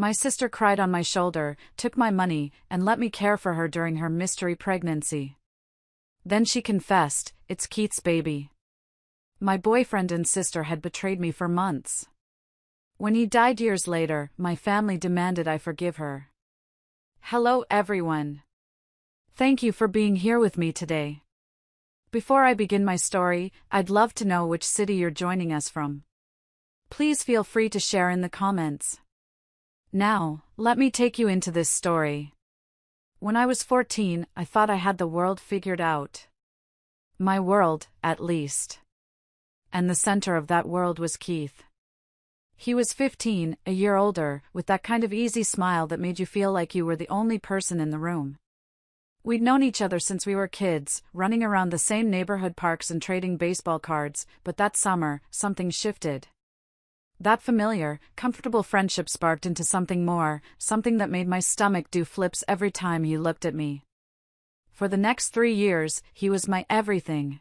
My sister cried on my shoulder, took my money, and let me care for her during her mystery pregnancy. Then she confessed, "It's Keith's baby." My boyfriend and sister had betrayed me for months. When he died years later, my family demanded I forgive her. Hello everyone. Thank you for being here with me today. Before I begin my story, I'd love to know which city you're joining us from. Please feel free to share in the comments. Now, let me take you into this story. When I was 14, I thought I had the world figured out. My world, at least. And the center of that world was Keith. He was 15, a year older, with that kind of easy smile that made you feel like you were the only person in the room. We'd known each other since we were kids, running around the same neighborhood parks and trading baseball cards, but that summer, something shifted. That familiar, comfortable friendship sparked into something more, something that made my stomach do flips every time he looked at me. For the next 3 years, he was my everything.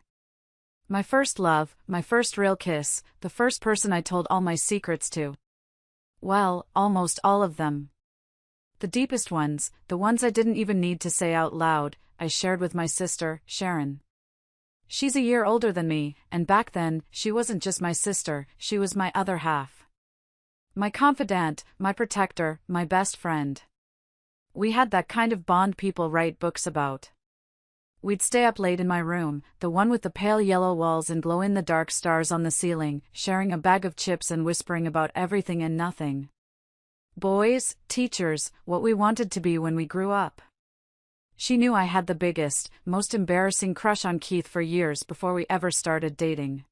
My first love, my first real kiss, the first person I told all my secrets to. Well, almost all of them. The deepest ones, the ones I didn't even need to say out loud, I shared with my sister, Sharon. She's a year older than me, and back then, she wasn't just my sister, she was my other half. My confidant, my protector, my best friend. We had that kind of bond people write books about. We'd stay up late in my room, the one with the pale yellow walls and glow-in-the-dark stars on the ceiling, sharing a bag of chips and whispering about everything and nothing. Boys, teachers, what we wanted to be when we grew up. She knew I had the biggest, most embarrassing crush on Keith for years before we ever started dating.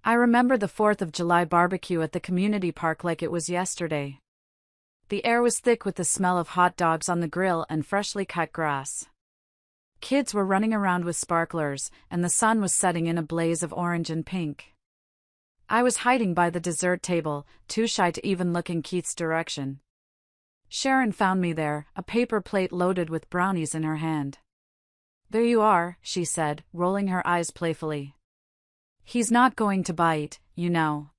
I remember the 4th of July barbecue at the community park like it was yesterday. The air was thick with the smell of hot dogs on the grill and freshly cut grass. Kids were running around with sparklers, and the sun was setting in a blaze of orange and pink. I was hiding by the dessert table, too shy to even look in Keith's direction. Sharon found me there, a paper plate loaded with brownies in her hand. "There you are," she said, rolling her eyes playfully. "He's not going to bite, you know.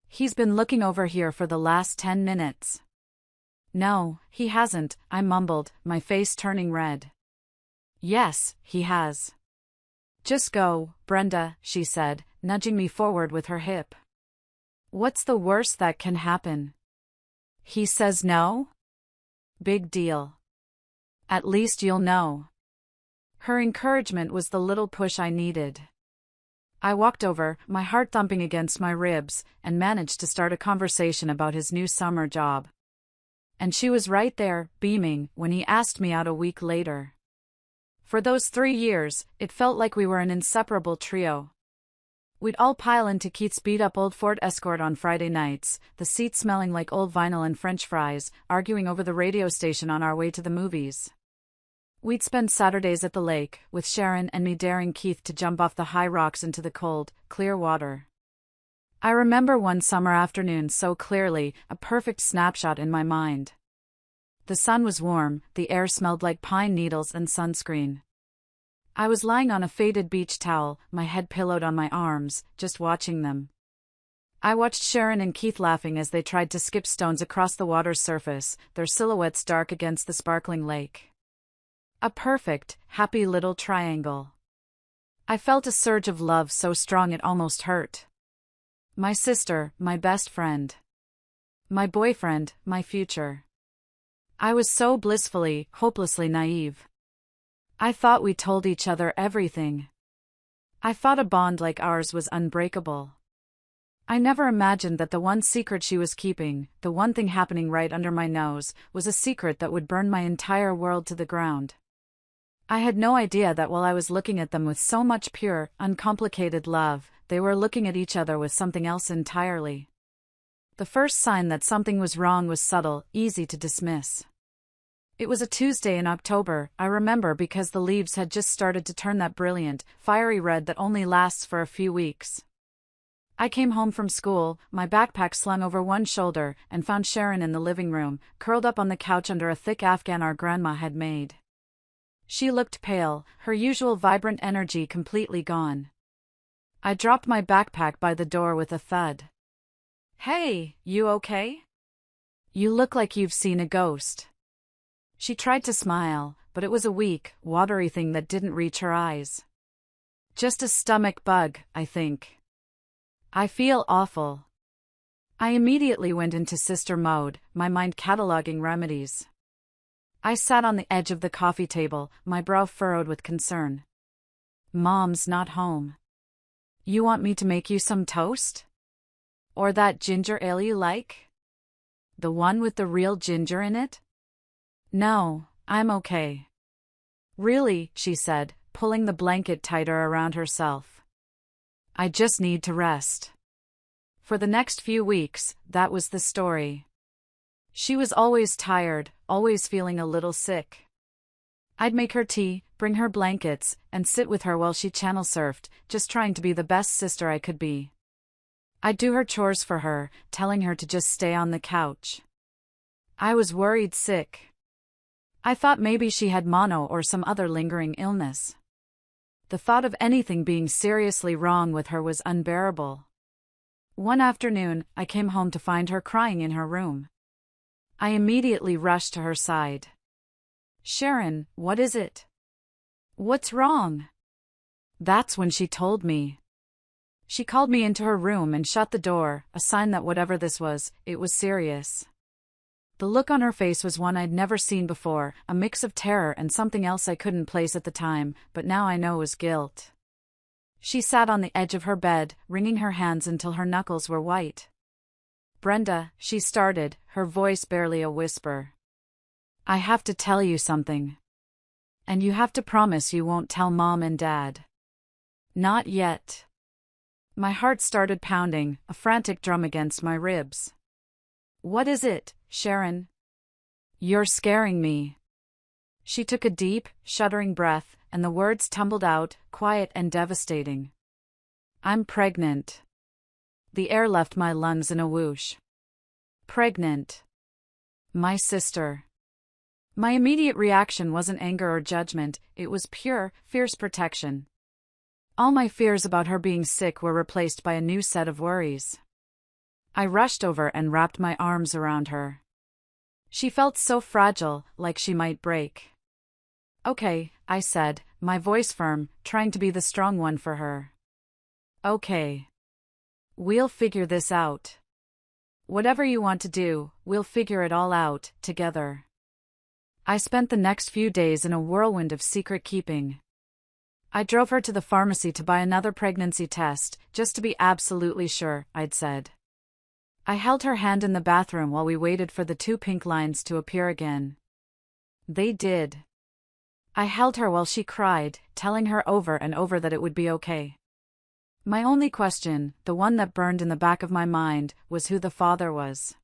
He's been looking over here for the last 10 minutes. "No, he hasn't," I mumbled, my face turning red. "Yes, he has." "Just go, Brenda," she said, nudging me forward with her hip. "What's the worst that can happen? He says no? Big deal. At least you'll know." Her encouragement was the little push I needed. I walked over, my heart thumping against my ribs, and managed to start a conversation about his new summer job. And she was right there, beaming, when he asked me out a week later. For those 3 years, it felt like we were an inseparable trio. We'd all pile into Keith's beat-up old Ford Escort on Friday nights, the seat smelling like old vinyl and French fries, arguing over the radio station on our way to the movies. We'd spend Saturdays at the lake, with Sharon and me daring Keith to jump off the high rocks into the cold, clear water. I remember one summer afternoon so clearly, a perfect snapshot in my mind. The sun was warm, the air smelled like pine needles and sunscreen. I was lying on a faded beach towel, my head pillowed on my arms, just watching them. I watched Sharon and Keith laughing as they tried to skip stones across the water's surface, their silhouettes dark against the sparkling lake. A perfect, happy little triangle. I felt a surge of love so strong it almost hurt. My sister, my best friend. My boyfriend, my future. I was so blissfully, hopelessly naive. I thought we told each other everything. I thought a bond like ours was unbreakable. I never imagined that the one secret she was keeping, the one thing happening right under my nose, was a secret that would burn my entire world to the ground. I had no idea that while I was looking at them with so much pure, uncomplicated love, they were looking at each other with something else entirely. The first sign that something was wrong was subtle, easy to dismiss. It was a Tuesday in October, I remember, because the leaves had just started to turn that brilliant, fiery red that only lasts for a few weeks. I came home from school, my backpack slung over one shoulder, and found Sharon in the living room, curled up on the couch under a thick Afghan our grandma had made. She looked pale, her usual vibrant energy completely gone. I dropped my backpack by the door with a thud. "Hey, you okay?" You look like you've seen a ghost. She tried to smile, but it was a weak, watery thing that didn't reach her eyes. Just a stomach bug, I think. I feel awful. I immediately went into sister mode, my mind cataloging remedies. I sat on the edge of the coffee table, my brow furrowed with concern. Mom's not home. You want me to make you some toast? Or that ginger ale you like? The one with the real ginger in it? No, I'm okay. Really, she said, pulling the blanket tighter around herself. I just need to rest. For the next few weeks, that was the story. She was always tired, always feeling a little sick. I'd make her tea, bring her blankets, and sit with her while she channel surfed, just trying to be the best sister I could be. I'd do her chores for her, telling her to just stay on the couch. I was worried sick. I thought maybe she had mono or some other lingering illness. The thought of anything being seriously wrong with her was unbearable. One afternoon, I came home to find her crying in her room. I immediately rushed to her side. Sharon, what is it? What's wrong? That's when she told me. She called me into her room and shut the door, a sign that whatever this was, it was serious. The look on her face was one I'd never seen before, a mix of terror and something else I couldn't place at the time, but now I know was guilt. She sat on the edge of her bed, wringing her hands until her knuckles were white. Brenda, she started, her voice barely a whisper. I have to tell you something. And you have to promise you won't tell Mom and Dad. Not yet. My heart started pounding, a frantic drum against my ribs. What is it, Sharon? You're scaring me. She took a deep, shuddering breath, and the words tumbled out, quiet and devastating. I'm pregnant. The air left my lungs in a whoosh. Pregnant. My sister. My immediate reaction wasn't anger or judgment, it was pure, fierce protection. All my fears about her being sick were replaced by a new set of worries. I rushed over and wrapped my arms around her. She felt so fragile, like she might break. Okay, I said, my voice firm, trying to be the strong one for her. Okay. We'll figure this out. Whatever you want to do, we'll figure it all out, together. I spent the next few days in a whirlwind of secret keeping. I drove her to the pharmacy to buy another pregnancy test, just to be absolutely sure, I'd said. I held her hand in the bathroom while we waited for the 2 pink lines to appear again. They did. I held her while she cried, telling her over and over that it would be okay. My only question, the one that burned in the back of my mind, was who the father was.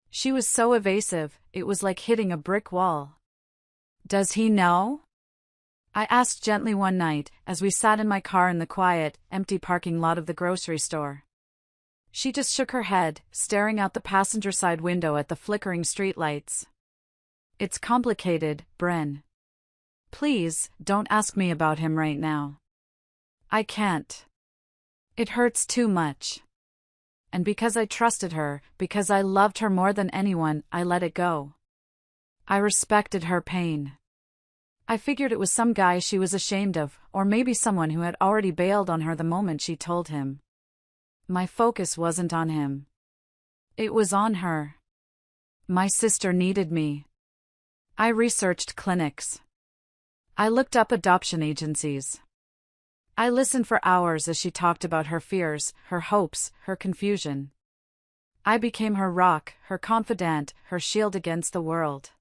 She was so evasive, it was like hitting a brick wall. Does he know? I asked gently one night, as we sat in my car in the quiet, empty parking lot of the grocery store. She just shook her head, staring out the passenger side window at the flickering streetlights. It's complicated, Bren. Please, don't ask me about him right now. I can't. It hurts too much. And because I trusted her, because I loved her more than anyone, I let it go. I respected her pain. I figured it was some guy she was ashamed of, or maybe someone who had already bailed on her the moment she told him. My focus wasn't on him. It was on her. My sister needed me. I researched clinics. I looked up adoption agencies. I listened for hours as she talked about her fears, her hopes, her confusion. I became her rock, her confidant, her shield against the world.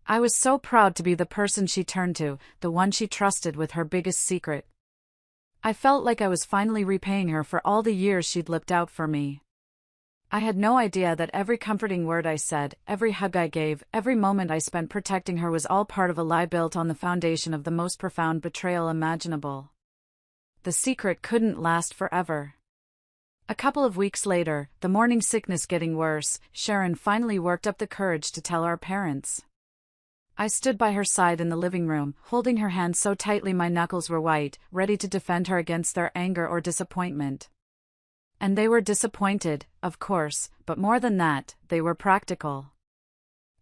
I was so proud to be the person she turned to, the one she trusted with her biggest secret. I felt like I was finally repaying her for all the years she'd looked out for me. I had no idea that every comforting word I said, every hug I gave, every moment I spent protecting her was all part of a lie built on the foundation of the most profound betrayal imaginable. The secret couldn't last forever. A couple of weeks later, the morning sickness getting worse, Sharon finally worked up the courage to tell our parents. I stood by her side in the living room, holding her hand so tightly my knuckles were white, ready to defend her against their anger or disappointment. And they were disappointed, of course, but more than that, they were practical.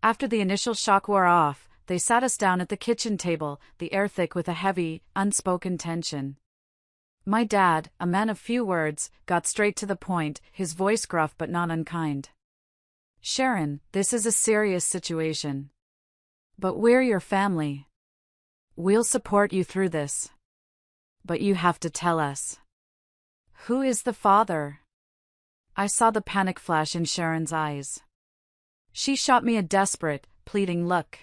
After the initial shock wore off, they sat us down at the kitchen table, the air thick with a heavy, unspoken tension. My dad, a man of few words, got straight to the point, his voice gruff but not unkind. Sharon, this is a serious situation. But we're your family. We'll support you through this. But you have to tell us. Who is the father? I saw the panic flash in Sharon's eyes. She shot me a desperate, pleading look.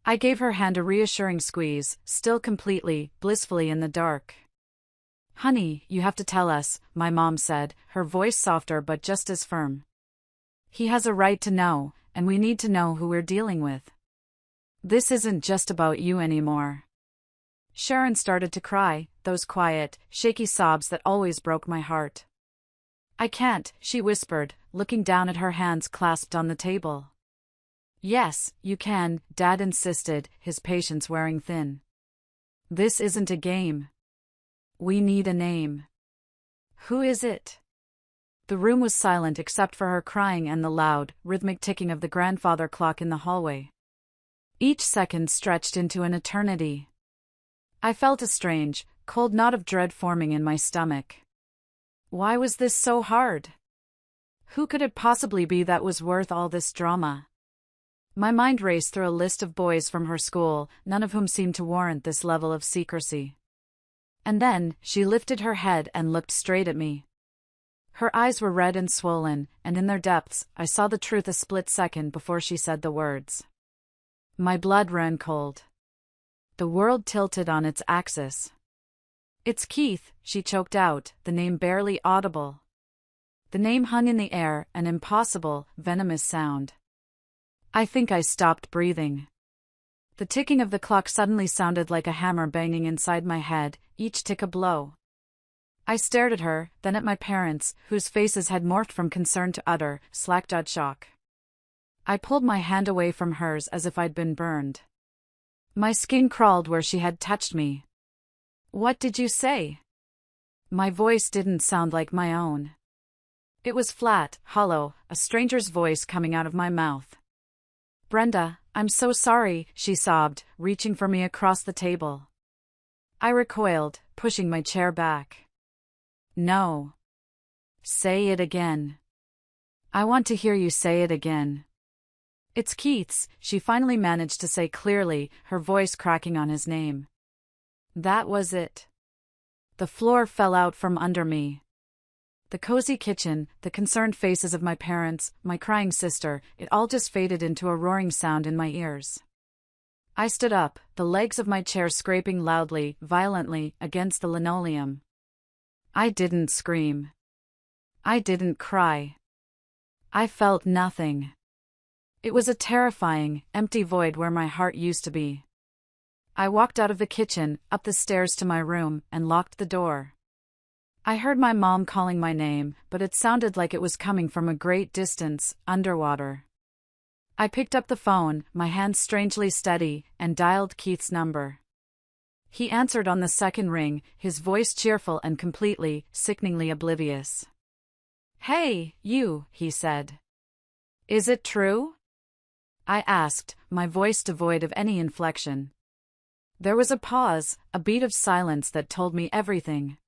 I gave her hand a reassuring squeeze, still completely, blissfully in the dark. Honey, you have to tell us, my mom said, her voice softer but just as firm. He has a right to know, and we need to know who we're dealing with. This isn't just about you anymore. Sharon started to cry, those quiet, shaky sobs that always broke my heart. I can't, she whispered, looking down at her hands clasped on the table. Yes, you can, Dad insisted, his patience wearing thin. This isn't a game. We need a name. Who is it? The room was silent except for her crying and the loud, rhythmic ticking of the grandfather clock in the hallway. Each second stretched into an eternity. I felt a strange, cold knot of dread forming in my stomach. Why was this so hard? Who could it possibly be that was worth all this drama? My mind raced through a list of boys from her school, none of whom seemed to warrant this level of secrecy. And then, she lifted her head and looked straight at me. Her eyes were red and swollen, and in their depths, I saw the truth a split second before she said the words. My blood ran cold. The world tilted on its axis. It's Keith, she choked out, the name barely audible. The name hung in the air, an impossible, venomous sound. I think I stopped breathing. The ticking of the clock suddenly sounded like a hammer banging inside my head, each tick a blow. I stared at her, then at my parents, whose faces had morphed from concern to utter, slack-jawed shock. I pulled my hand away from hers as if I'd been burned. My skin crawled where she had touched me. What did you say? My voice didn't sound like my own. It was flat, hollow, a stranger's voice coming out of my mouth. Brenda, I'm so sorry, she sobbed, reaching for me across the table. I recoiled, pushing my chair back. No. Say it again. I want to hear you say it again. It's Keith's, she finally managed to say clearly, her voice cracking on his name. That was it. The floor fell out from under me. The cozy kitchen, the concerned faces of my parents, my crying sister, it all just faded into a roaring sound in my ears. I stood up, the legs of my chair scraping loudly, violently, against the linoleum. I didn't scream. I didn't cry. I felt nothing. It was a terrifying, empty void where my heart used to be. I walked out of the kitchen, up the stairs to my room, and locked the door. I heard my mom calling my name, but it sounded like it was coming from a great distance, underwater. I picked up the phone, my hands strangely steady, and dialed Keith's number. He answered on the second ring, his voice cheerful and completely, sickeningly oblivious. Hey, you, he said. Is it true? I asked, my voice devoid of any inflection. There was a pause, a beat of silence that told me everything.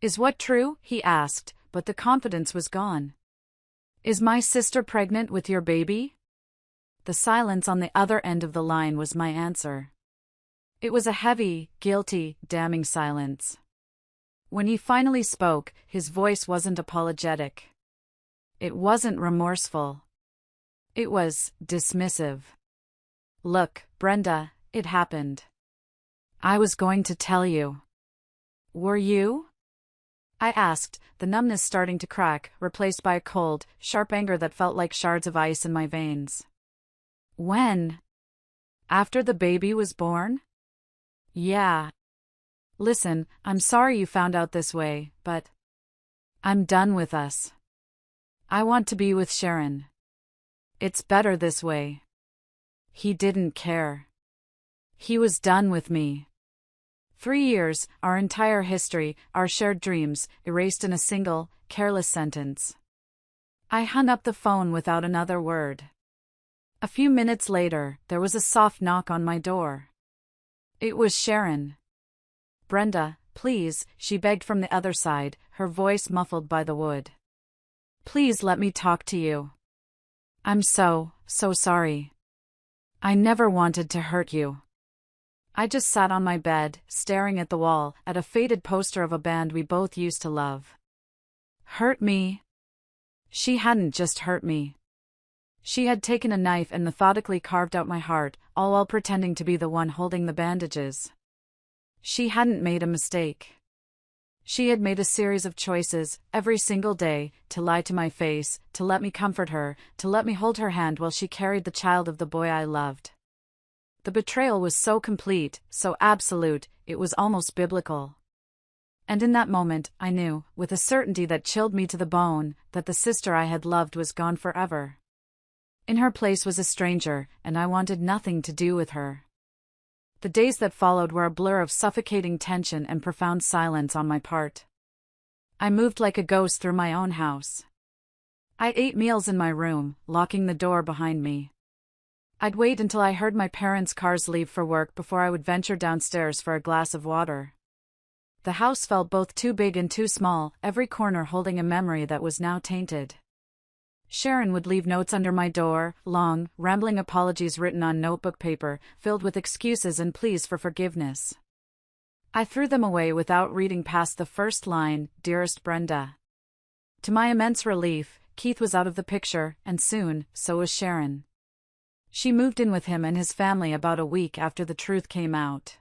Is what true? He asked, but the confidence was gone. Is my sister pregnant with your baby? The silence on the other end of the line was my answer. It was a heavy, guilty, damning silence. When he finally spoke, his voice wasn't apologetic. It wasn't remorseful. It was dismissive. Look, Brenda, it happened. I was going to tell you. Were you? I asked, the numbness starting to crack, replaced by a cold, sharp anger that felt like shards of ice in my veins. When? After the baby was born? Yeah. Listen, I'm sorry you found out this way, but I'm done with us. I want to be with Sharon. It's better this way. He didn't care. He was done with me. 3 years, our entire history, our shared dreams, erased in a single, careless sentence. I hung up the phone without another word. A few minutes later, there was a soft knock on my door. It was Sharon. "Brenda, please," she begged from the other side, her voice muffled by the wood. "Please let me talk to you. I'm so sorry. I never wanted to hurt you." I just sat on my bed, staring at the wall, at a faded poster of a band we both used to love. Hurt me? She hadn't just hurt me. She had taken a knife and methodically carved out my heart, all while pretending to be the one holding the bandages. She hadn't made a mistake. She had made a series of choices, every single day, to lie to my face, to let me comfort her, to let me hold her hand while she carried the child of the boy I loved. The betrayal was so complete, so absolute, it was almost biblical. And in that moment, I knew, with a certainty that chilled me to the bone, that the sister I had loved was gone forever. In her place was a stranger, and I wanted nothing to do with her. The days that followed were a blur of suffocating tension and profound silence on my part. I moved like a ghost through my own house. I ate meals in my room, locking the door behind me. I'd wait until I heard my parents' cars leave for work before I would venture downstairs for a glass of water. The house felt both too big and too small, every corner holding a memory that was now tainted. Sharon would leave notes under my door, long, rambling apologies written on notebook paper, filled with excuses and pleas for forgiveness. I threw them away without reading past the first line, "Dearest Brenda." To my immense relief, Keith was out of the picture, and soon, so was Sharon. She moved in with him and his family about a week after the truth came out.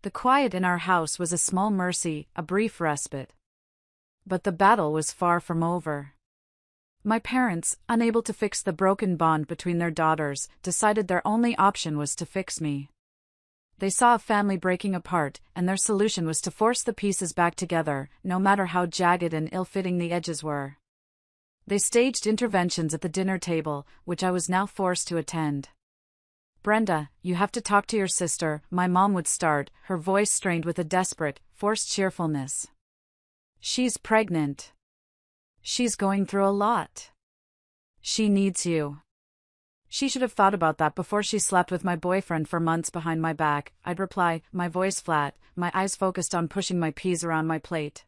The quiet in our house was a small mercy, a brief respite. But the battle was far from over. My parents, unable to fix the broken bond between their daughters, decided their only option was to fix me. They saw a family breaking apart, and their solution was to force the pieces back together, no matter how jagged and ill-fitting the edges were. They staged interventions at the dinner table, which I was now forced to attend. "Brenda, you have to talk to your sister," my mom would start, her voice strained with a desperate, forced cheerfulness. "She's pregnant. She's going through a lot. She needs you." "She should have thought about that before she slept with my boyfriend for months behind my back," I'd reply, my voice flat, my eyes focused on pushing my peas around my plate.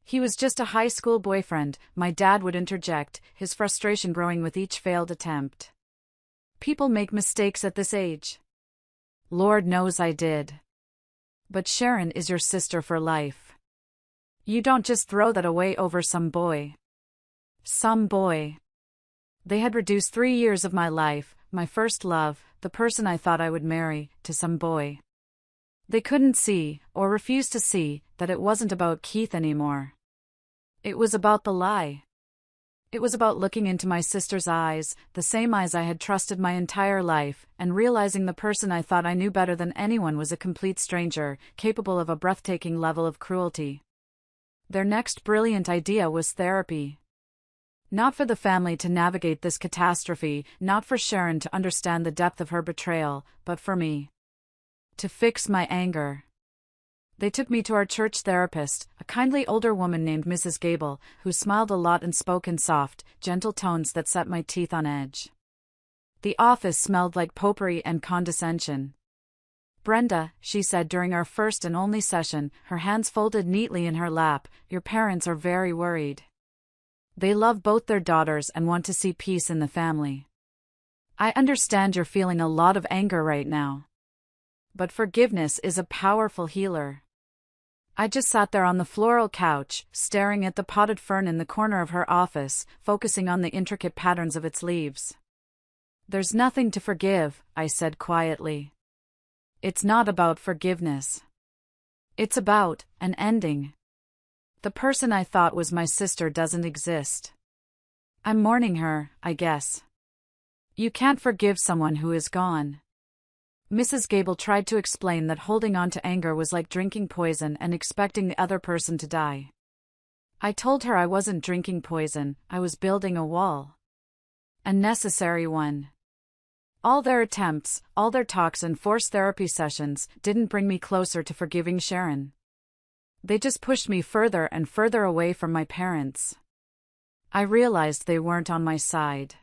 "He was just a high school boyfriend," my dad would interject, his frustration growing with each failed attempt. "People make mistakes at this age." Lord knows I did. "But Sharon is your sister for life. You don't just throw that away over some boy." Some boy. They had reduced 3 years of my life, my first love, the person I thought I would marry, to some boy. They couldn't see, or refused to see, that it wasn't about Keith anymore. It was about the lie. It was about looking into my sister's eyes, the same eyes I had trusted my entire life, and realizing the person I thought I knew better than anyone was a complete stranger, capable of a breathtaking level of cruelty. Their next brilliant idea was therapy. Not for the family to navigate this catastrophe, not for Sharon to understand the depth of her betrayal, but for me. To fix my anger. They took me to our church therapist, a kindly older woman named Mrs. Gable, who smiled a lot and spoke in soft, gentle tones that set my teeth on edge. The office smelled like potpourri and condescension. "Brenda," she said during our first and only session, her hands folded neatly in her lap, "your parents are very worried. They love both their daughters and want to see peace in the family. I understand you're feeling a lot of anger right now. But forgiveness is a powerful healer." I just sat there on the floral couch, staring at the potted fern in the corner of her office, focusing on the intricate patterns of its leaves. "There's nothing to forgive," I said quietly. "It's not about forgiveness. It's about an ending. The person I thought was my sister doesn't exist. I'm mourning her, I guess. You can't forgive someone who is gone." Mrs. Gable tried to explain that holding on to anger was like drinking poison and expecting the other person to die. I told her I wasn't drinking poison, I was building a wall. A necessary one. All their attempts, all their talks and forced therapy sessions didn't bring me closer to forgiving Sharon. They just pushed me further and further away from my parents. I realized they weren't on my side.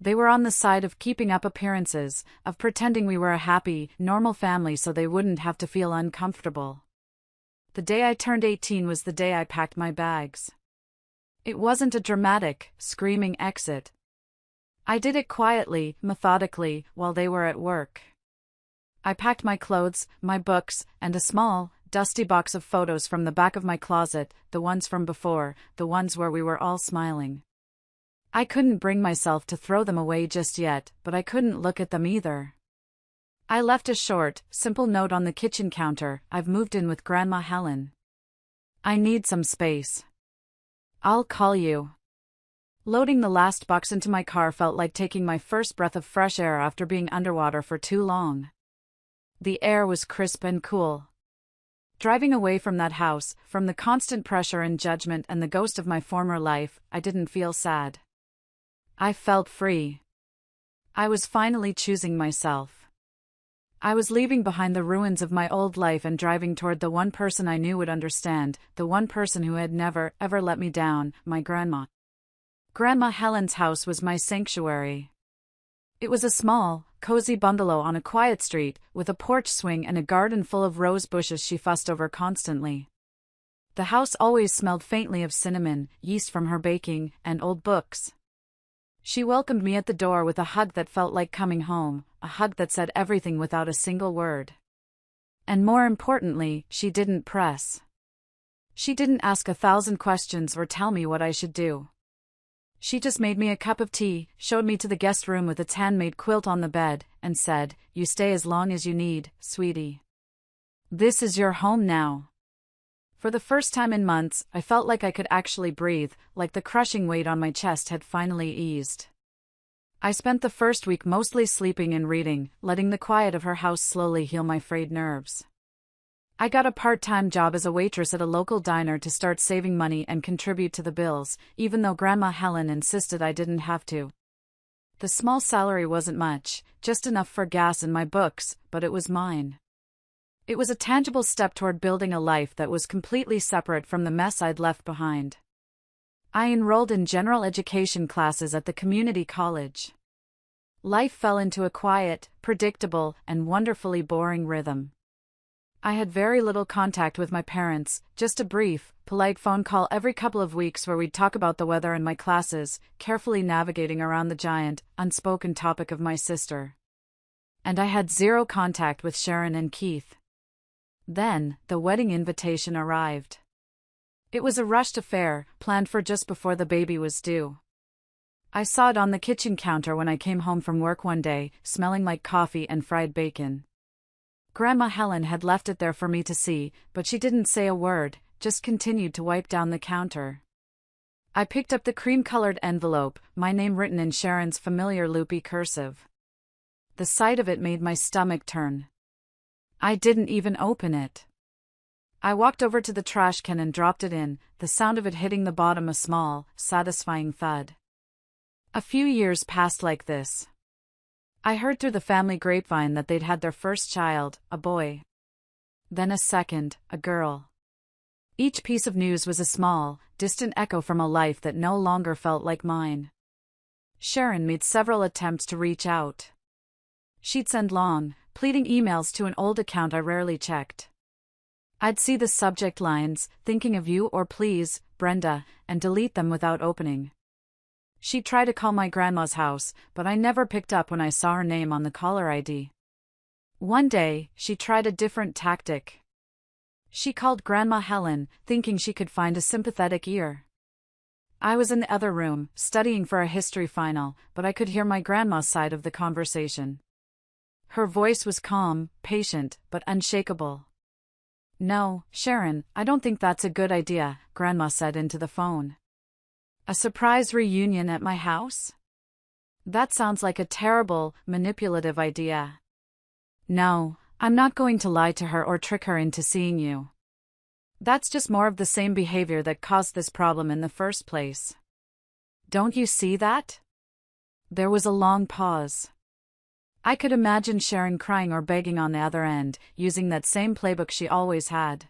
They were on the side of keeping up appearances, of pretending we were a happy, normal family so they wouldn't have to feel uncomfortable. The day I turned 18 was the day I packed my bags. It wasn't a dramatic, screaming exit. I did it quietly, methodically, while they were at work. I packed my clothes, my books, and a small, dusty box of photos from the back of my closet, the ones from before, the ones where we were all smiling. I couldn't bring myself to throw them away just yet, but I couldn't look at them either. I left a short, simple note on the kitchen counter. I've moved in with Grandma Helen. I need some space. I'll call you. Loading the last box into my car felt like taking my first breath of fresh air after being underwater for too long. The air was crisp and cool. Driving away from that house, from the constant pressure and judgment and the ghost of my former life, I didn't feel sad. I felt free. I was finally choosing myself. I was leaving behind the ruins of my old life and driving toward the one person I knew would understand, the one person who had never, ever let me down, my grandma. Grandma Helen's house was my sanctuary. It was a small, cozy bungalow on a quiet street, with a porch swing and a garden full of rose bushes she fussed over constantly. The house always smelled faintly of cinnamon, yeast from her baking, and old books. She welcomed me at the door with a hug that felt like coming home, a hug that said everything without a single word. And more importantly, she didn't press. She didn't ask 1,000 questions or tell me what I should do. She just made me a cup of tea, showed me to the guest room with its handmade quilt on the bed, and said, "You stay as long as you need, sweetie. This is your home now." For the first time in months, I felt like I could actually breathe, like the crushing weight on my chest had finally eased. I spent the first week mostly sleeping and reading, letting the quiet of her house slowly heal my frayed nerves. I got a part-time job as a waitress at a local diner to start saving money and contribute to the bills, even though Grandma Helen insisted I didn't have to. The small salary wasn't much, just enough for gas and my books, but it was mine. It was a tangible step toward building a life that was completely separate from the mess I'd left behind. I enrolled in general education classes at the community college. Life fell into a quiet, predictable, and wonderfully boring rhythm. I had very little contact with my parents, just a brief, polite phone call every couple of weeks where we'd talk about the weather and my classes, carefully navigating around the giant, unspoken topic of my sister. And I had zero contact with Sharon and Keith. Then, the wedding invitation arrived. It was a rushed affair, planned for just before the baby was due. I saw it on the kitchen counter when I came home from work one day, smelling like coffee and fried bacon. Grandma Helen had left it there for me to see, but she didn't say a word, just continued to wipe down the counter. I picked up the cream-colored envelope, my name written in Sharon's familiar loopy cursive. The sight of it made my stomach turn. I didn't even open it. I walked over to the trash can and dropped it in, the sound of it hitting the bottom a small, satisfying thud. A few years passed like this. I heard through the family grapevine that they'd had their first child, a boy. Then a second, a girl. Each piece of news was a small, distant echo from a life that no longer felt like mine. Sharon made several attempts to reach out. She'd send long, pleading emails to an old account I rarely checked. I'd see the subject lines, "Thinking of you" or "Please, Brenda," and delete them without opening. She'd try to call my grandma's house, but I never picked up when I saw her name on the caller ID. One day, she tried a different tactic. She called Grandma Helen, thinking she could find a sympathetic ear. I was in the other room, studying for a history final, but I could hear my grandma's side of the conversation. Her voice was calm, patient, but unshakable. "No, Sharon, I don't think that's a good idea," Grandma said into the phone. "A surprise reunion at my house? That sounds like a terrible, manipulative idea. No, I'm not going to lie to her or trick her into seeing you. That's just more of the same behavior that caused this problem in the first place. Don't you see that?" There was a long pause. I could imagine Sharon crying or begging on the other end, using that same playbook she always had.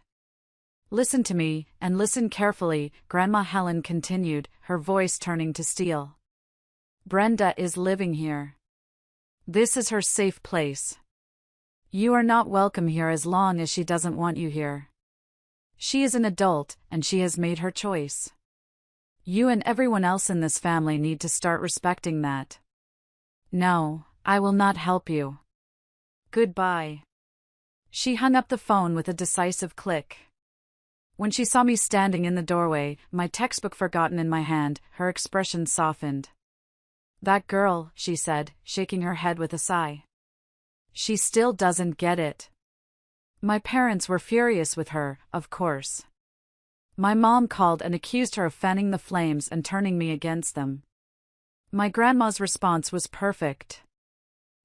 "Listen to me, and listen carefully," Grandma Helen continued, her voice turning to steel. "Brenda is living here. This is her safe place. You are not welcome here as long as she doesn't want you here. She is an adult, and she has made her choice. You and everyone else in this family need to start respecting that. No, I will not help you. Goodbye." She hung up the phone with a decisive click. When she saw me standing in the doorway, my textbook forgotten in my hand, her expression softened. "That girl," she said, shaking her head with a sigh. "She still doesn't get it." My parents were furious with her, of course. My mom called and accused her of fanning the flames and turning me against them. My grandma's response was perfect.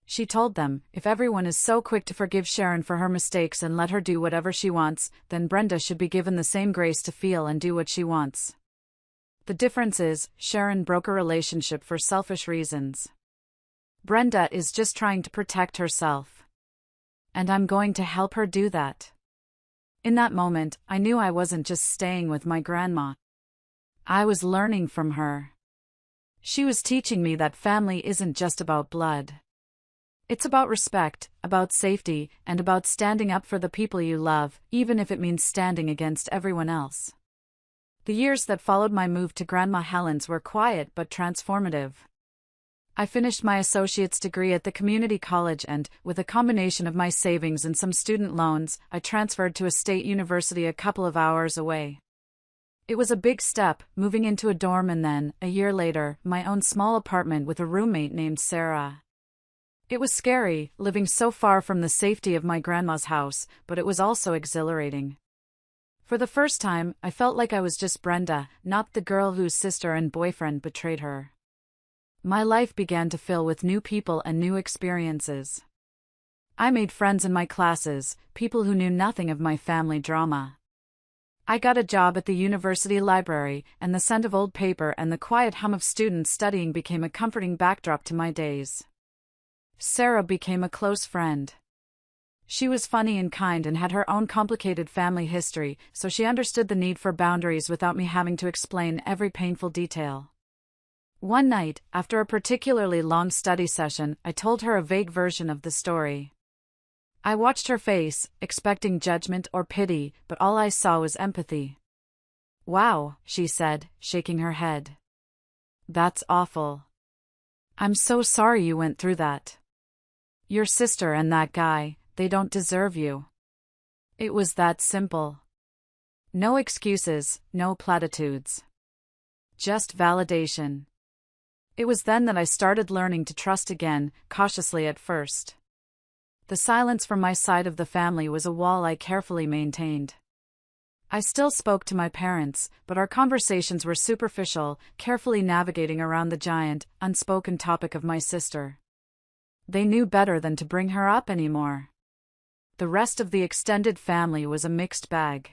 She told them, if everyone is so quick to forgive Sharon for her mistakes and let her do whatever she wants, then Brenda should be given the same grace to feel and do what she wants. The difference is, Sharon broke a relationship for selfish reasons. Brenda is just trying to protect herself. And I'm going to help her do that. In that moment, I knew I wasn't just staying with my grandma. I was learning from her. She was teaching me that family isn't just about blood. It's about respect, about safety, and about standing up for the people you love, even if it means standing against everyone else. The years that followed my move to Grandma Helen's were quiet but transformative. I finished my associate's degree at the community college and, with a combination of my savings and some student loans, I transferred to a state university a couple of hours away. It was a big step, moving into a dorm and then, a year later, my own small apartment with a roommate named Sarah. It was scary, living so far from the safety of my grandma's house, but it was also exhilarating. For the first time, I felt like I was just Brenda, not the girl whose sister and boyfriend betrayed her. My life began to fill with new people and new experiences. I made friends in my classes, people who knew nothing of my family drama. I got a job at the university library, and the scent of old paper and the quiet hum of students studying became a comforting backdrop to my days. Sarah became a close friend. She was funny and kind and had her own complicated family history, so she understood the need for boundaries without me having to explain every painful detail. One night, after a particularly long study session, I told her a vague version of the story. I watched her face, expecting judgment or pity, but all I saw was empathy. "Wow," she said, shaking her head. "That's awful. I'm so sorry you went through that. Your sister and that guy, they don't deserve you." It was that simple. No excuses, no platitudes. Just validation. It was then that I started learning to trust again, cautiously at first. The silence from my side of the family was a wall I carefully maintained. I still spoke to my parents, but our conversations were superficial, carefully navigating around the giant, unspoken topic of my sister. They knew better than to bring her up anymore. The rest of the extended family was a mixed bag.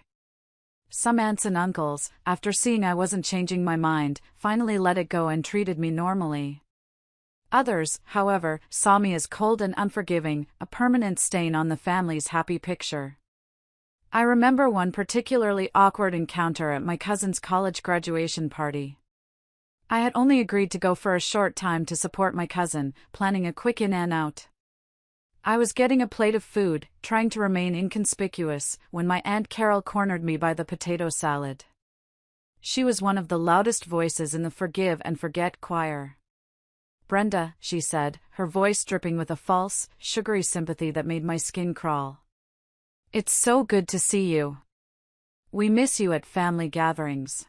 Some aunts and uncles, after seeing I wasn't changing my mind, finally let it go and treated me normally. Others, however, saw me as cold and unforgiving, a permanent stain on the family's happy picture. I remember one particularly awkward encounter at my cousin's college graduation party. I had only agreed to go for a short time to support my cousin, planning a quick in and out. I was getting a plate of food, trying to remain inconspicuous, when my Aunt Carol cornered me by the potato salad. She was one of the loudest voices in the Forgive and Forget choir. "Brenda," she said, her voice dripping with a false, sugary sympathy that made my skin crawl. "It's so good to see you. We miss you at family gatherings."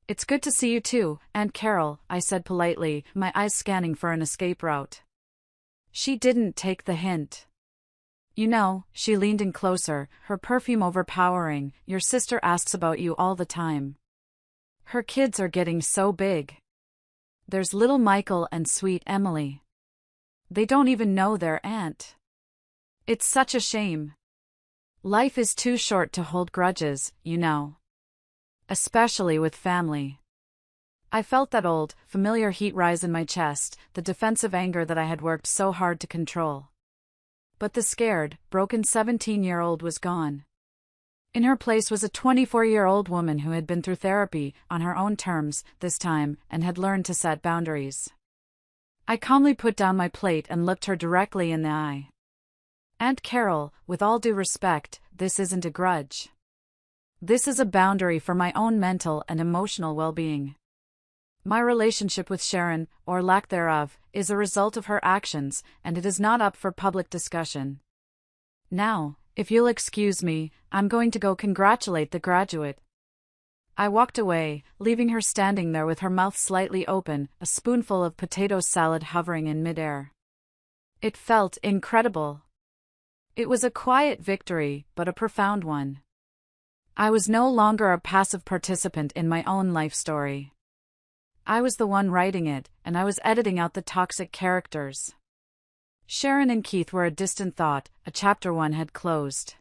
"It's good to see you too, Aunt Carol," I said politely, my eyes scanning for an escape route. She didn't take the hint. "You know," she leaned in closer, her perfume overpowering, "your sister asks about you all the time. Her kids are getting so big. There's little Michael and sweet Emily. They don't even know their aunt. It's such a shame. Life is too short to hold grudges, you know. Especially with family." I felt that old, familiar heat rise in my chest, the defensive anger that I had worked so hard to control. But the scared, broken 17-year-old was gone. In her place was a 24-year-old woman who had been through therapy, on her own terms, this time, and had learned to set boundaries. I calmly put down my plate and looked her directly in the eye. Aunt Carol, with all due respect, this isn't a grudge. This is a boundary for my own mental and emotional well-being. My relationship with Sharon, or lack thereof, is a result of her actions, and it is not up for public discussion. Now, if you'll excuse me, I'm going to go congratulate the graduate. I walked away, leaving her standing there with her mouth slightly open, a spoonful of potato salad hovering in midair. It felt incredible. It was a quiet victory, but a profound one. I was no longer a passive participant in my own life story. I was the one writing it, and I was editing out the toxic characters. Sharon and Keith were a distant thought, a chapter 1 had closed.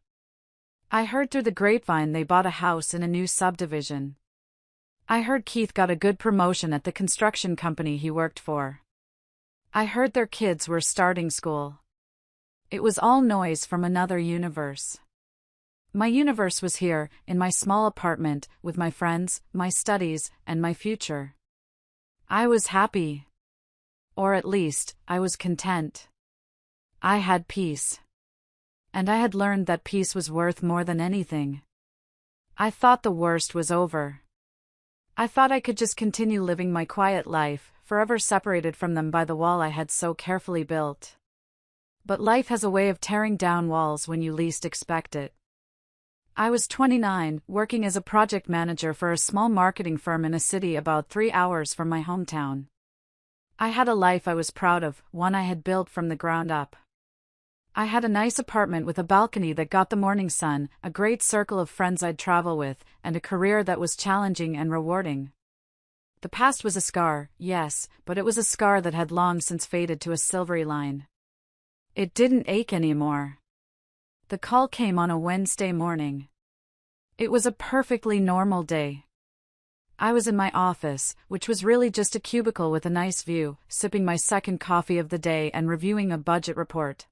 I heard through the grapevine they bought a house in a new subdivision. I heard Keith got a good promotion at the construction company he worked for. I heard their kids were starting school. It was all noise from another universe. My universe was here, in my small apartment, with my friends, my studies, and my future. I was happy. Or at least, I was content. I had peace. And I had learned that peace was worth more than anything. I thought the worst was over. I thought I could just continue living my quiet life, forever separated from them by the wall I had so carefully built. But life has a way of tearing down walls when you least expect it. I was 29, working as a project manager for a small marketing firm in a city about 3 hours from my hometown. I had a life I was proud of, one I had built from the ground up. I had a nice apartment with a balcony that got the morning sun, a great circle of friends I'd travel with, and a career that was challenging and rewarding. The past was a scar, yes, but it was a scar that had long since faded to a silvery line. It didn't ache anymore. The call came on a Wednesday morning. It was a perfectly normal day. I was in my office, which was really just a cubicle with a nice view, sipping my second coffee of the day and reviewing a budget report.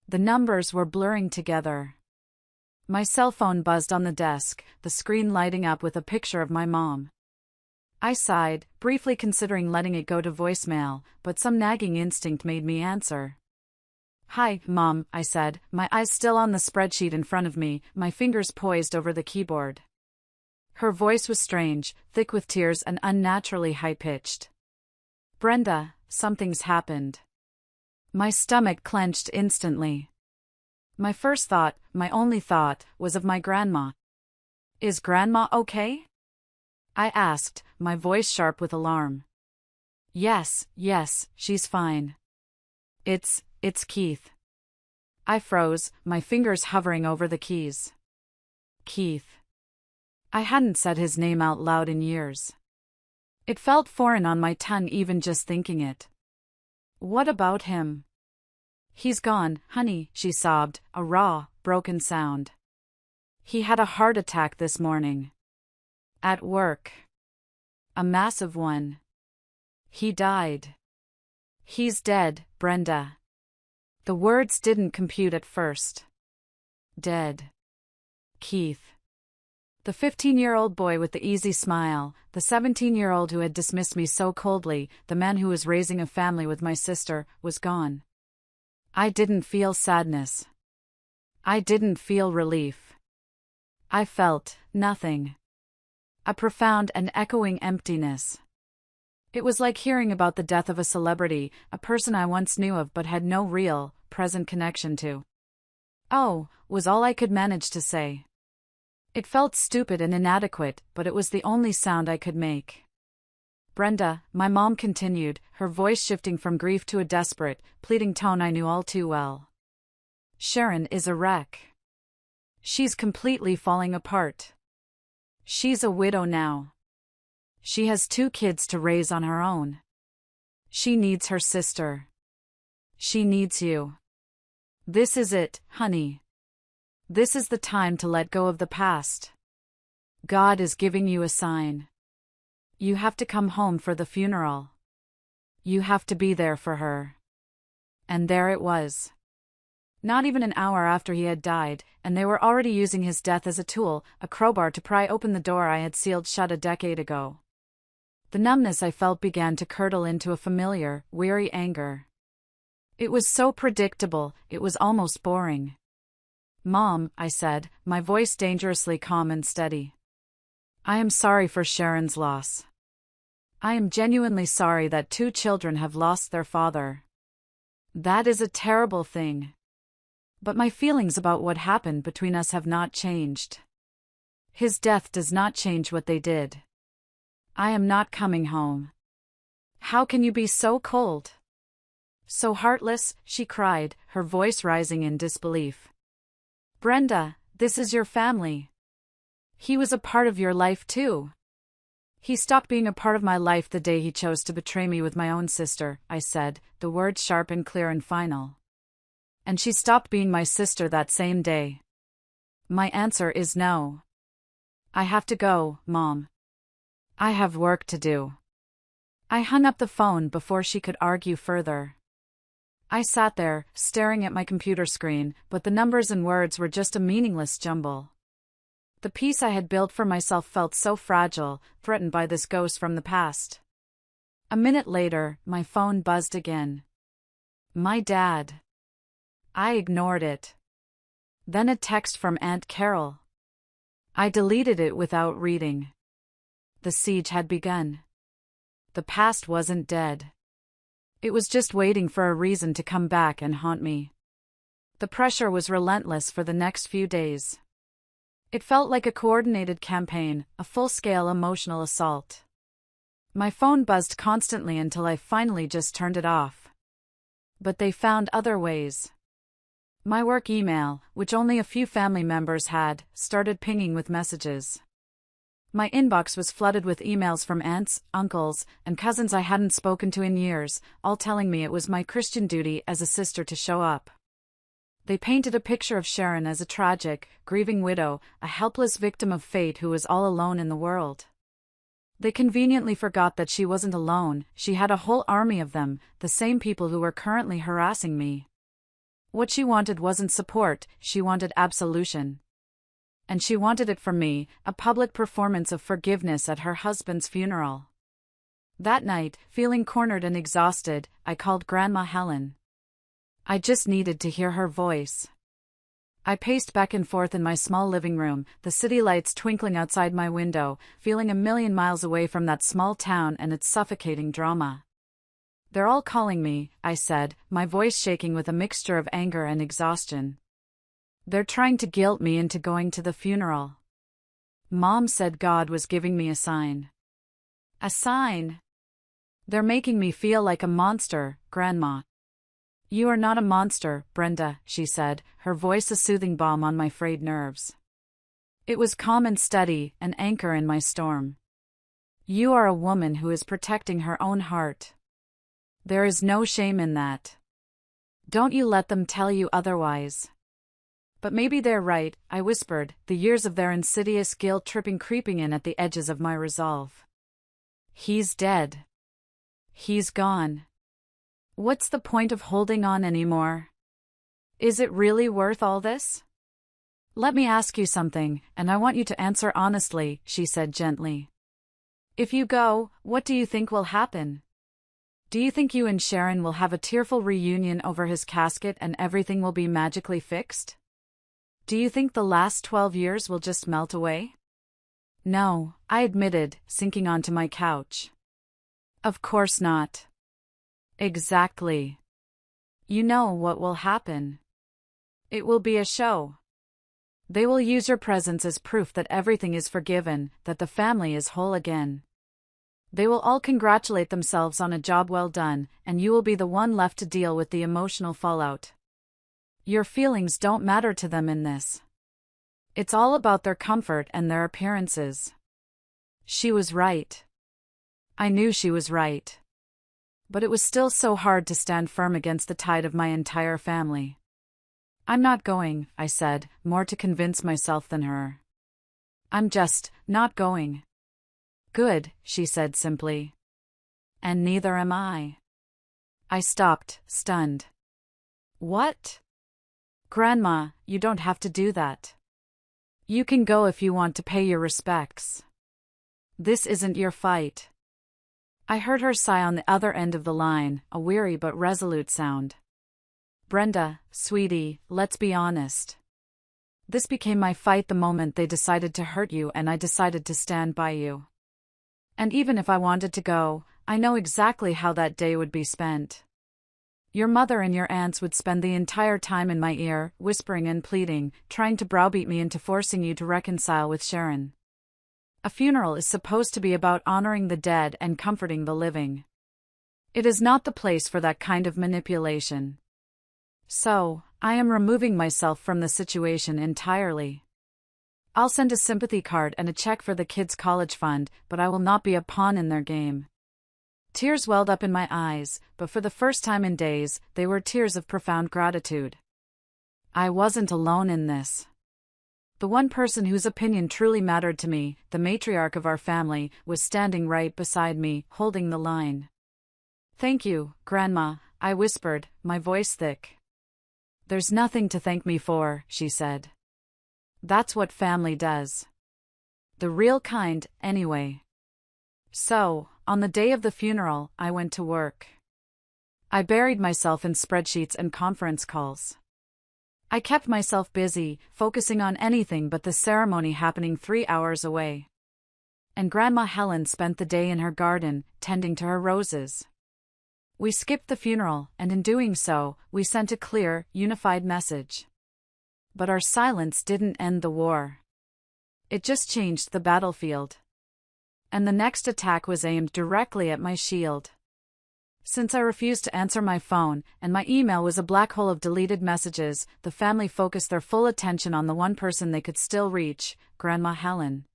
The numbers were blurring together. My cell phone buzzed on the desk, the screen lighting up with a picture of my mom. I sighed, briefly considering letting it go to voicemail, but some nagging instinct made me answer. "Hi, Mom," I said, my eyes still on the spreadsheet in front of me, my fingers poised over the keyboard. Her voice was strange, thick with tears and unnaturally high-pitched. "Brenda, something's happened." My stomach clenched instantly. My first thought, my only thought, was of my grandma. "Is Grandma okay?" I asked, my voice sharp with alarm. Yes, she's fine. It's Keith." I froze, my fingers hovering over the keys. Keith. I hadn't said his name out loud in years. It felt foreign on my tongue even just thinking it. "What about him?" "He's gone, honey," she sobbed, a raw, broken sound. "He had a heart attack this morning. At work. A massive one. He died. He's dead, Brenda." The words didn't compute at first. Dead. Keith. The 15-year-old boy with the easy smile, the 17-year-old who had dismissed me so coldly, the man who was raising a family with my sister, was gone. I didn't feel sadness. I didn't feel relief. I felt nothing. A profound and echoing emptiness. It was like hearing about the death of a celebrity, a person I once knew of but had no real, present connection to. "Oh," was all I could manage to say. It felt stupid and inadequate, but it was the only sound I could make. "Brenda," my mom continued, her voice shifting from grief to a desperate, pleading tone I knew all too well. "Sharon is a wreck. She's completely falling apart. She's a widow now. She has 2 kids to raise on her own. She needs her sister. She needs you. This is it, honey. This is the time to let go of the past. God is giving you a sign. You have to come home for the funeral. You have to be there for her. And there it was. Not even an hour after he had died, and they were already using his death as a tool, a crowbar to pry open the door I had sealed shut a decade ago. The numbness I felt began to curdle into a familiar, weary anger. It was so predictable, it was almost boring. "Mom," I said, my voice dangerously calm and steady. "I am sorry for Sharon's loss. I am genuinely sorry that 2 children have lost their father. That is a terrible thing. But my feelings about what happened between us have not changed. His death does not change what they did. I am not coming home." "How can you be so cold? So heartless?" she cried, her voice rising in disbelief. "Brenda, this is your family. He was a part of your life too." "He stopped being a part of my life the day he chose to betray me with my own sister," I said, the words sharp and clear and final. "And she stopped being my sister that same day." My answer is no. I have to go, Mom. I have work to do. I hung up the phone before she could argue further. I sat there, staring at my computer screen, but the numbers and words were just a meaningless jumble. The peace I had built for myself felt so fragile, threatened by this ghost from the past. A minute later, my phone buzzed again. My dad. I ignored it. Then a text from Aunt Carol. I deleted it without reading. The siege had begun. The past wasn't dead. It was just waiting for a reason to come back and haunt me. The pressure was relentless for the next few days. It felt like a coordinated campaign, a full-scale emotional assault. My phone buzzed constantly until I finally just turned it off. But they found other ways. My work email, which only a few family members had, started pinging with messages. My inbox was flooded with emails from aunts, uncles, and cousins I hadn't spoken to in years, all telling me it was my Christian duty as a sister to show up. They painted a picture of Sharon as a tragic, grieving widow, a helpless victim of fate who was all alone in the world. They conveniently forgot that she wasn't alone, she had a whole army of them, the same people who were currently harassing me. What she wanted wasn't support, she wanted absolution. And she wanted it from me, a public performance of forgiveness at her husband's funeral. That night, feeling cornered and exhausted, I called Grandma Helen. I just needed to hear her voice. I paced back and forth in my small living room, the city lights twinkling outside my window, feeling a million miles away from that small town and its suffocating drama. "They're all calling me," I said, my voice shaking with a mixture of anger and exhaustion. "They're trying to guilt me into going to the funeral. Mom said God was giving me a sign." "A sign?" "They're making me feel like a monster, Grandma." "You are not a monster, Brenda," she said, her voice a soothing balm on my frayed nerves. It was calm and steady, an anchor in my storm. "You are a woman who is protecting her own heart. There is no shame in that. Don't you let them tell you otherwise." "But maybe they're right," I whispered, the years of their insidious guilt-tripping creeping in at the edges of my resolve. "He's dead. He's gone. What's the point of holding on anymore? Is it really worth all this?" "Let me ask you something, and I want you to answer honestly," she said gently. "If you go, what do you think will happen? Do you think you and Sharon will have a tearful reunion over his casket and everything will be magically fixed? Do you think the last 12 years will just melt away?" "No," I admitted, sinking onto my couch. "Of course not." "Exactly. You know what will happen. It will be a show. They will use your presence as proof that everything is forgiven, that the family is whole again. They will all congratulate themselves on a job well done, and you will be the one left to deal with the emotional fallout. Your feelings don't matter to them in this. It's all about their comfort and their appearances." She was right. I knew she was right. But it was still so hard to stand firm against the tide of my entire family. "I'm not going," I said, more to convince myself than her. "I'm just not going." Good, she said simply. And neither am I. I stopped, stunned. What? Grandma, you don't have to do that. You can go if you want to pay your respects. This isn't your fight. I heard her sigh on the other end of the line, a weary but resolute sound. Brenda, sweetie, let's be honest. This became my fight the moment they decided to hurt you, and I decided to stand by you. And even if I wanted to go, I know exactly how that day would be spent. Your mother and your aunts would spend the entire time in my ear, whispering and pleading, trying to browbeat me into forcing you to reconcile with Sharon. A funeral is supposed to be about honoring the dead and comforting the living. It is not the place for that kind of manipulation. So, I am removing myself from the situation entirely. I'll send a sympathy card and a check for the kids' college fund, but I will not be a pawn in their game. Tears welled up in my eyes, but for the first time in days, they were tears of profound gratitude. I wasn't alone in this. The one person whose opinion truly mattered to me, the matriarch of our family, was standing right beside me, holding the line. Thank you, Grandma, I whispered, my voice thick. There's nothing to thank me for, she said. That's what family does. The real kind, anyway. So, on the day of the funeral, I went to work. I buried myself in spreadsheets and conference calls. I kept myself busy, focusing on anything but the ceremony happening 3 hours away. And Grandma Helen spent the day in her garden, tending to her roses. We skipped the funeral, and in doing so, we sent a clear, unified message. But our silence didn't end the war. It just changed the battlefield. And the next attack was aimed directly at my shield. Since I refused to answer my phone, and my email was a black hole of deleted messages, the family focused their full attention on the one person they could still reach, Grandma Helen.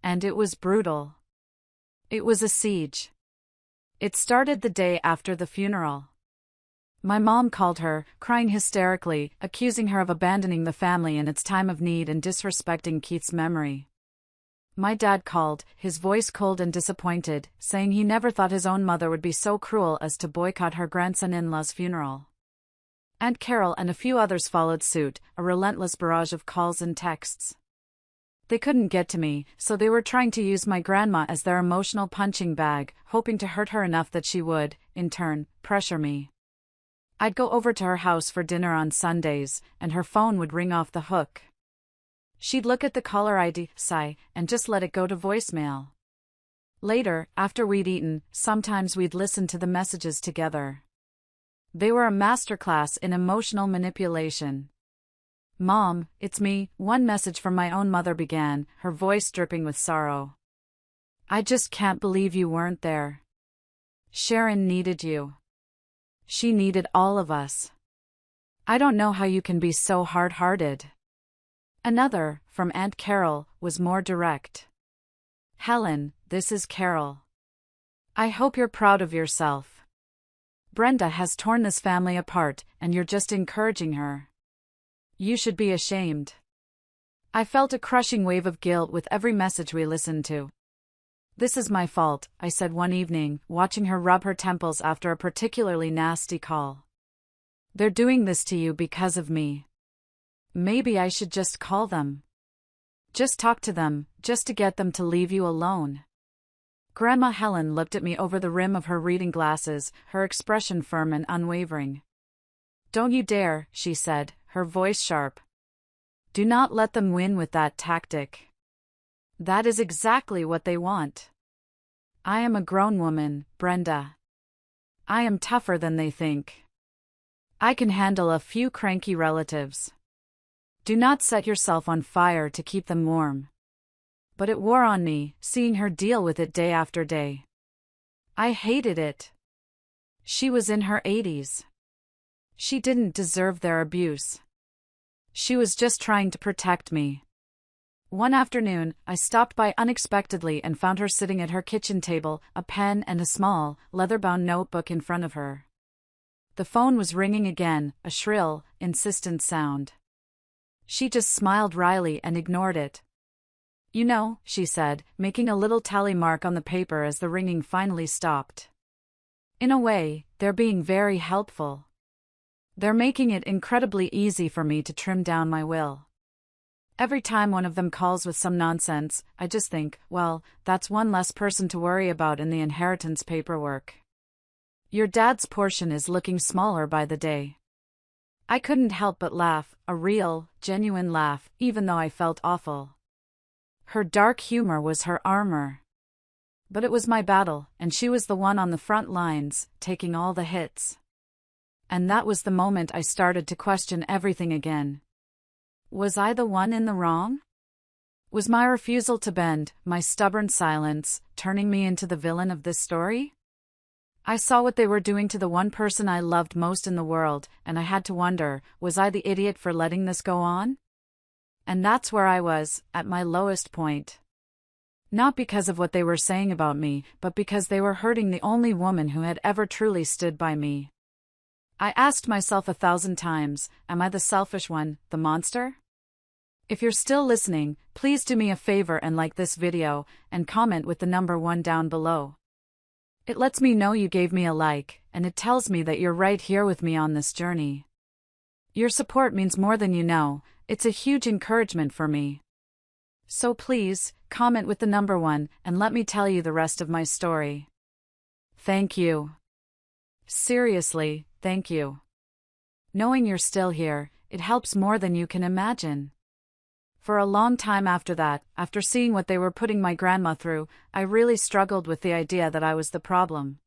And it was brutal. It was a siege. It started the day after the funeral. My mom called her, crying hysterically, accusing her of abandoning the family in its time of need and disrespecting Keith's memory. My dad called, his voice cold and disappointed, saying he never thought his own mother would be so cruel as to boycott her grandson-in-law's funeral. Aunt Carol and a few others followed suit, a relentless barrage of calls and texts. They couldn't get to me, so they were trying to use my grandma as their emotional punching bag, hoping to hurt her enough that she would, in turn, pressure me. I'd go over to her house for dinner on Sundays, and her phone would ring off the hook. She'd look at the caller ID, sigh, and just let it go to voicemail. Later, after we'd eaten, sometimes we'd listen to the messages together. They were a masterclass in emotional manipulation. Mom, it's me, one message from my own mother began, her voice dripping with sorrow. I just can't believe you weren't there. Sharon needed you. She needed all of us. I don't know how you can be so hard-hearted. Another, from Aunt Carol, was more direct. Helen, this is Carol. I hope you're proud of yourself. Brenda has torn this family apart, and you're just encouraging her. You should be ashamed. I felt a crushing wave of guilt with every message we listened to. This is my fault, I said one evening, watching her rub her temples after a particularly nasty call. They're doing this to you because of me. Maybe I should just call them. Just talk to them, just to get them to leave you alone. Grandma Helen looked at me over the rim of her reading glasses, her expression firm and unwavering. Don't you dare, she said, her voice sharp. Do not let them win with that tactic. That is exactly what they want. I am a grown woman, Brenda. I am tougher than they think. I can handle a few cranky relatives. Do not set yourself on fire to keep them warm. But it wore on me, seeing her deal with it day after day. I hated it. She was in her 80s. She didn't deserve their abuse. She was just trying to protect me. One afternoon, I stopped by unexpectedly and found her sitting at her kitchen table, a pen and a small, leather-bound notebook in front of her. The phone was ringing again, a shrill, insistent sound. She just smiled wryly and ignored it. You know, she said, making a little tally mark on the paper as the ringing finally stopped. In a way, they're being very helpful. They're making it incredibly easy for me to trim down my will. Every time one of them calls with some nonsense, I just think, well, that's one less person to worry about in the inheritance paperwork. Your dad's portion is looking smaller by the day. I couldn't help but laugh, a real, genuine laugh, even though I felt awful. Her dark humor was her armor. But it was my battle, and she was the one on the front lines, taking all the hits. And that was the moment I started to question everything again. Was I the one in the wrong? Was my refusal to bend, my stubborn silence, turning me into the villain of this story? I saw what they were doing to the one person I loved most in the world, and I had to wonder, was I the idiot for letting this go on? And that's where I was, at my lowest point. Not because of what they were saying about me, but because they were hurting the only woman who had ever truly stood by me. I asked myself 1,000 times, am I the selfish one, the monster? If you're still listening, please do me a favor and like this video, and comment with the number 1 down below. It lets me know you gave me a like, and it tells me that you're right here with me on this journey. Your support means more than you know, it's a huge encouragement for me. So please, comment with the number 1, and let me tell you the rest of my story. Thank you. Seriously, thank you. Knowing you're still here, it helps more than you can imagine. For a long time after that, after seeing what they were putting my grandma through, I really struggled with the idea that I was the problem.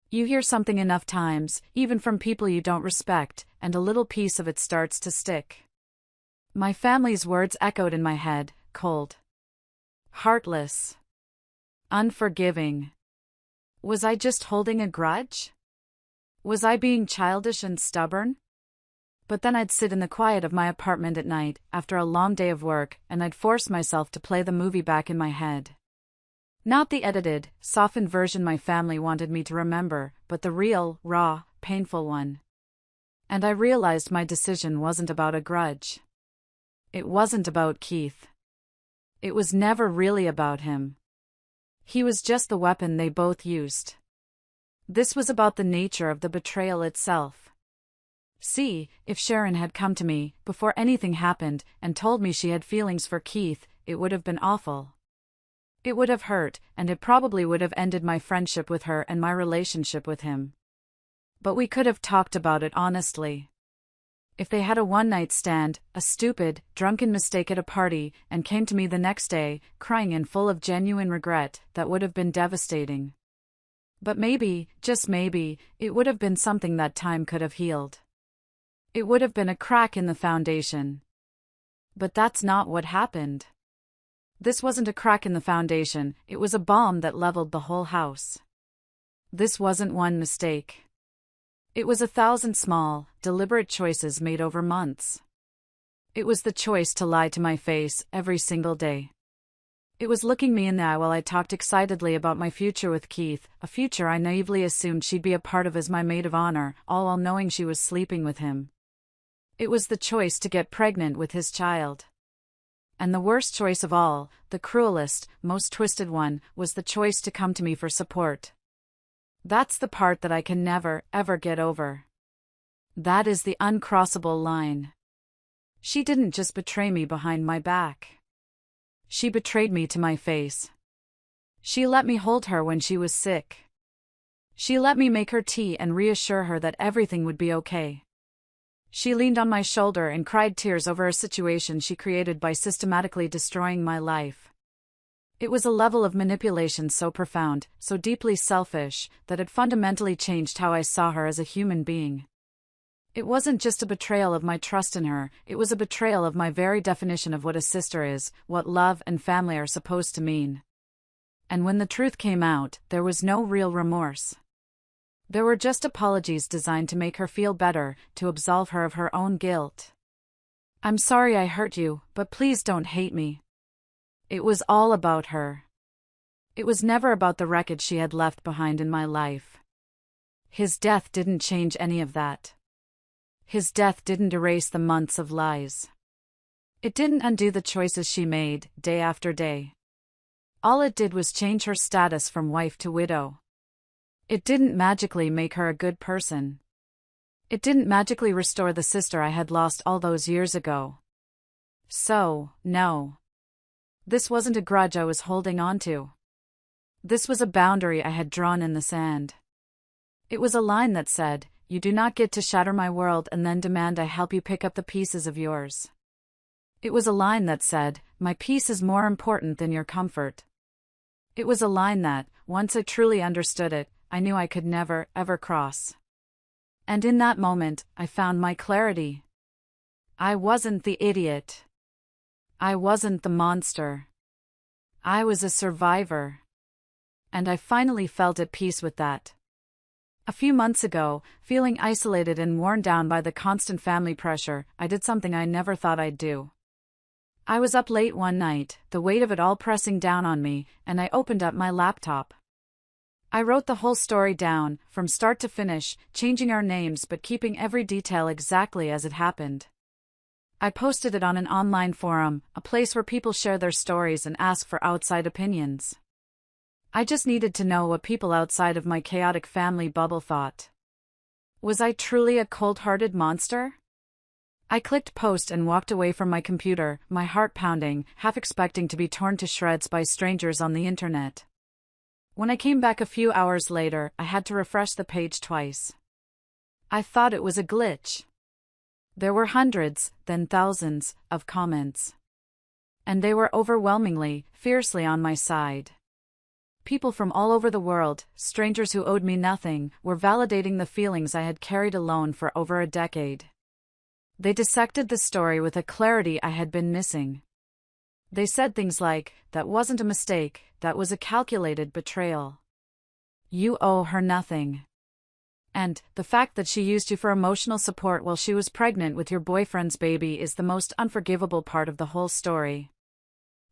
You hear something enough times, even from people you don't respect, and a little piece of it starts to stick. My family's words echoed in my head, cold, heartless, unforgiving. Was I just holding a grudge? Was I being childish and stubborn? But then I'd sit in the quiet of my apartment at night, after a long day of work, and I'd force myself to play the movie back in my head. Not the edited, softened version my family wanted me to remember, but the real, raw, painful one. And I realized my decision wasn't about a grudge. It wasn't about Keith. It was never really about him. He was just the weapon they both used. This was about the nature of the betrayal itself. See, if Sharon had come to me, before anything happened, and told me she had feelings for Keith, it would have been awful. It would have hurt, and it probably would have ended my friendship with her and my relationship with him. But we could have talked about it honestly. If they had a one-night stand, a stupid, drunken mistake at a party, and came to me the next day, crying and full of genuine regret, that would have been devastating. But maybe, just maybe, it would have been something that time could have healed. It would have been a crack in the foundation. But that's not what happened. This wasn't a crack in the foundation, it was a bomb that leveled the whole house. This wasn't one mistake. It was 1,000 small, deliberate choices made over months. It was the choice to lie to my face every single day. It was looking me in the eye while I talked excitedly about my future with Keith, a future I naively assumed she'd be a part of as my maid of honor, all while knowing she was sleeping with him. It was the choice to get pregnant with his child. And the worst choice of all, the cruelest, most twisted one, was the choice to come to me for support. That's the part that I can never, ever get over. That is the uncrossable line. She didn't just betray me behind my back. She betrayed me to my face. She let me hold her when she was sick. She let me make her tea and reassure her that everything would be okay. She leaned on my shoulder and cried tears over a situation she created by systematically destroying my life. It was a level of manipulation so profound, so deeply selfish, that it fundamentally changed how I saw her as a human being. It wasn't just a betrayal of my trust in her, it was a betrayal of my very definition of what a sister is, what love and family are supposed to mean. And when the truth came out, there was no real remorse. There were just apologies designed to make her feel better, to absolve her of her own guilt. I'm sorry I hurt you, but please don't hate me. It was all about her. It was never about the wreckage she had left behind in my life. His death didn't change any of that. His death didn't erase the months of lies. It didn't undo the choices she made, day after day. All it did was change her status from wife to widow. It didn't magically make her a good person. It didn't magically restore the sister I had lost all those years ago. So, no. This wasn't a grudge I was holding on to. This was a boundary I had drawn in the sand. It was a line that said, "You do not get to shatter my world and then demand I help you pick up the pieces of yours." It was a line that said, "My peace is more important than your comfort." It was a line that, once I truly understood it, I knew I could never, ever cross. And in that moment, I found my clarity. I wasn't the idiot. I wasn't the monster. I was a survivor. And I finally felt at peace with that. A few months ago, feeling isolated and worn down by the constant family pressure, I did something I never thought I'd do. I was up late one night, the weight of it all pressing down on me, and I opened up my laptop. I wrote the whole story down, from start to finish, changing our names but keeping every detail exactly as it happened. I posted it on an online forum, a place where people share their stories and ask for outside opinions. I just needed to know what people outside of my chaotic family bubble thought. Was I truly a cold-hearted monster? I clicked post and walked away from my computer, my heart pounding, half expecting to be torn to shreds by strangers on the internet. When I came back a few hours later, I had to refresh the page twice. I thought it was a glitch. There were hundreds, then thousands, of comments. And they were overwhelmingly, fiercely on my side. People from all over the world, strangers who owed me nothing, were validating the feelings I had carried alone for over a decade. They dissected the story with a clarity I had been missing. They said things like, "That wasn't a mistake, that was a calculated betrayal. You owe her nothing. And, the fact that she used you for emotional support while she was pregnant with your boyfriend's baby is the most unforgivable part of the whole story.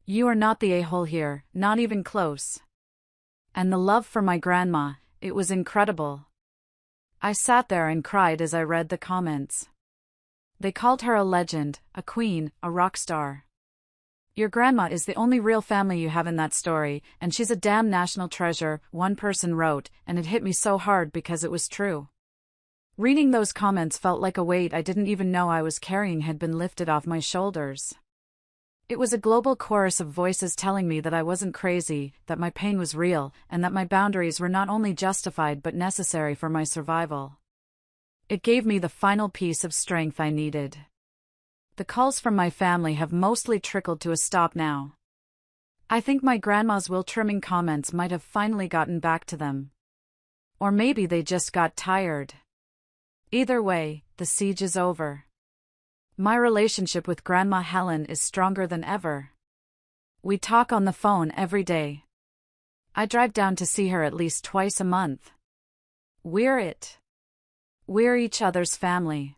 You are not the a-hole here, not even close." And the love for my grandma, it was incredible. I sat there and cried as I read the comments. They called her a legend, a queen, a rock star. "Your grandma is the only real family you have in that story, and she's a damn national treasure," one person wrote, and it hit me so hard because it was true. Reading those comments felt like a weight I didn't even know I was carrying had been lifted off my shoulders. It was a global chorus of voices telling me that I wasn't crazy, that my pain was real, and that my boundaries were not only justified but necessary for my survival. It gave me the final piece of strength I needed. The calls from my family have mostly trickled to a stop now. I think my grandma's will-trimming comments might have finally gotten back to them. Or maybe they just got tired. Either way, the siege is over. My relationship with Grandma Helen is stronger than ever. We talk on the phone every day. I drive down to see her at least twice a month. We're it. We're each other's family.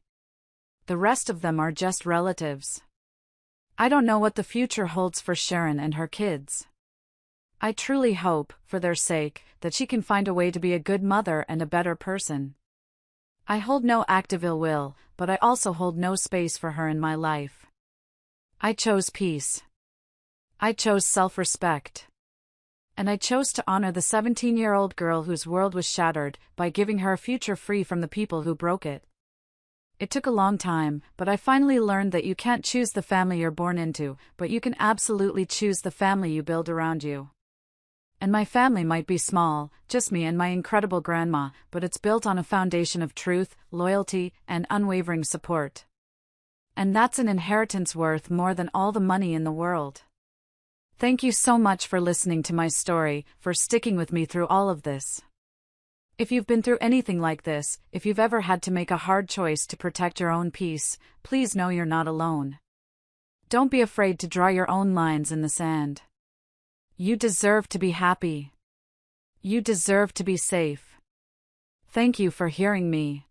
The rest of them are just relatives. I don't know what the future holds for Sharon and her kids. I truly hope, for their sake, that she can find a way to be a good mother and a better person. I hold no active ill will, but I also hold no space for her in my life. I chose peace. I chose self-respect. And I chose to honor the 17-year-old girl whose world was shattered by giving her a future free from the people who broke it. It took a long time, but I finally learned that you can't choose the family you're born into, but you can absolutely choose the family you build around you. And my family might be small, just me and my incredible grandma, but it's built on a foundation of truth, loyalty, and unwavering support. And that's an inheritance worth more than all the money in the world. Thank you so much for listening to my story, for sticking with me through all of this. If you've been through anything like this, if you've ever had to make a hard choice to protect your own peace, please know you're not alone. Don't be afraid to draw your own lines in the sand. You deserve to be happy. You deserve to be safe. Thank you for hearing me.